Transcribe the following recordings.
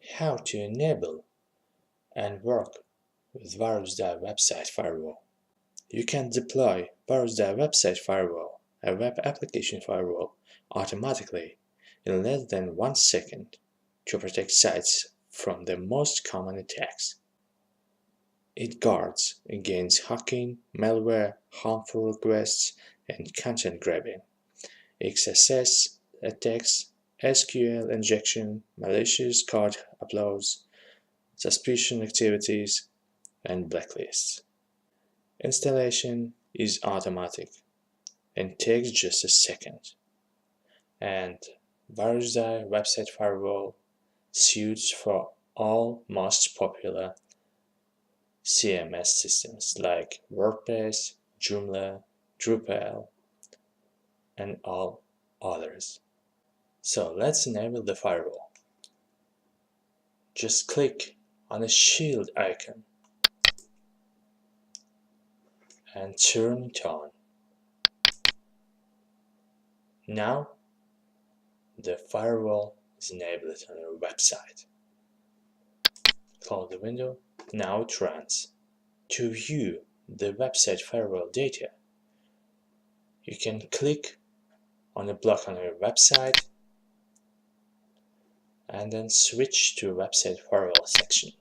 How to enable and work with Virusdie website firewall. You can deploy Virusdie website firewall, a web application firewall, automatically in less than 1 second to protect sites from the most common attacks. It guards against hacking, malware, harmful requests, and content grabbing, XSS attacks, SQL injection, malicious code uploads, suspicious activities, and blacklists. Installation is automatic and takes just a second. And Virusdie website firewall suits for all most popular CMS systems like Wordpress, Joomla, Drupal, and all others. So let's enable the firewall. Just click on the shield icon and turn it on. Now the firewall is enabled on your website. Close the window. Now it runs. To view the website firewall data, you can click on a block on your website and then switch to website firewall section.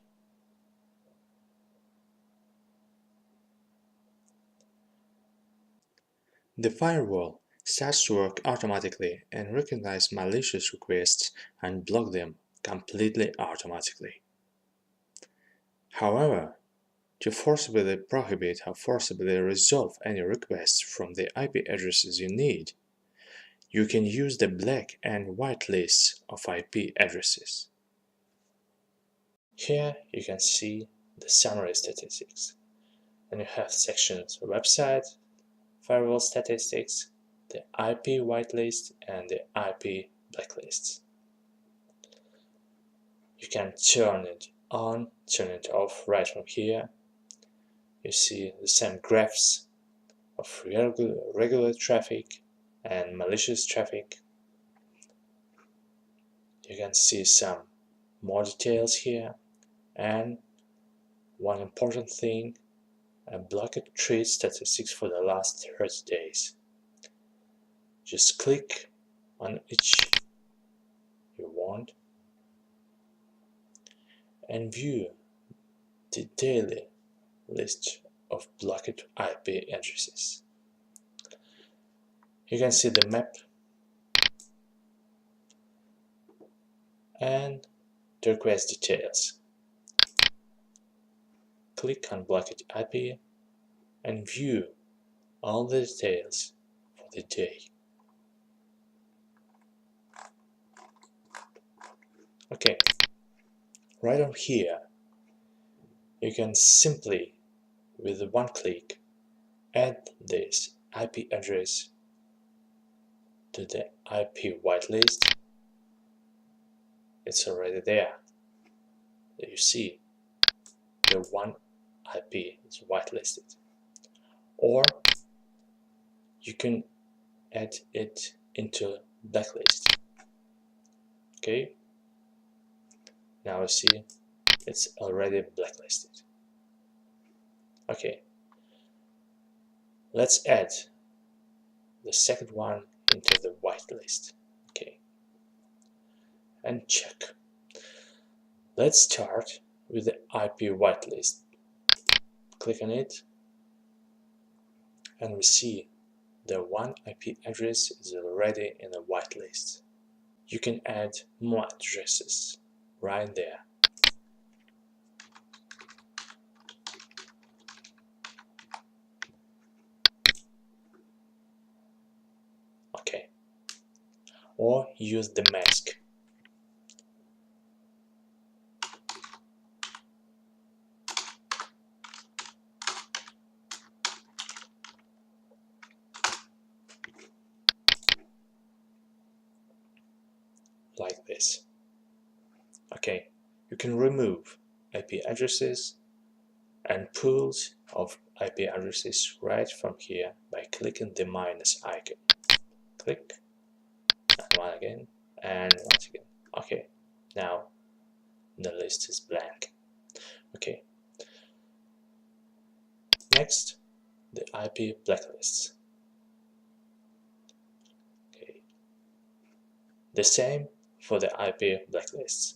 The firewall starts to work automatically and recognize malicious requests and block them completely automatically. However, to forcibly prohibit or forcibly resolve any requests from the IP addresses you need, you can use the black and white lists of IP addresses. Here you can see the summary statistics, and you have sections website, firewall statistics, the IP whitelist, and the IP blacklists. You can turn it on, turn it off right from here. You see the same graphs of regular traffic and malicious traffic. You can see some more details here, and one important thing, a blocked trade statistics for the last 30 days. Just click on each you want and view the daily list of blocked IP addresses. You can see the map and the request details. Click on blocked IP and view all the details for the day. Okay, right on here, you can simply, with one click, add this IP address to the IP whitelist. It's already there. You see, the one IP is whitelisted. Or you can add it into blacklist. Okay, now you see it's already blacklisted. Okay, let's add the second one into the whitelist. Okay, and check. Let's start with the IP whitelist. Click on it, and we see the one IP address is already in the whitelist. You can add more addresses right there. Okay, or use the mask. Like this. Okay, you can remove IP addresses and pools of IP addresses right from here by clicking the minus icon. Click, and one again, and once again. Okay, now the list is blank. Okay. Next, the IP blacklists. Okay. The same for the IP blacklists.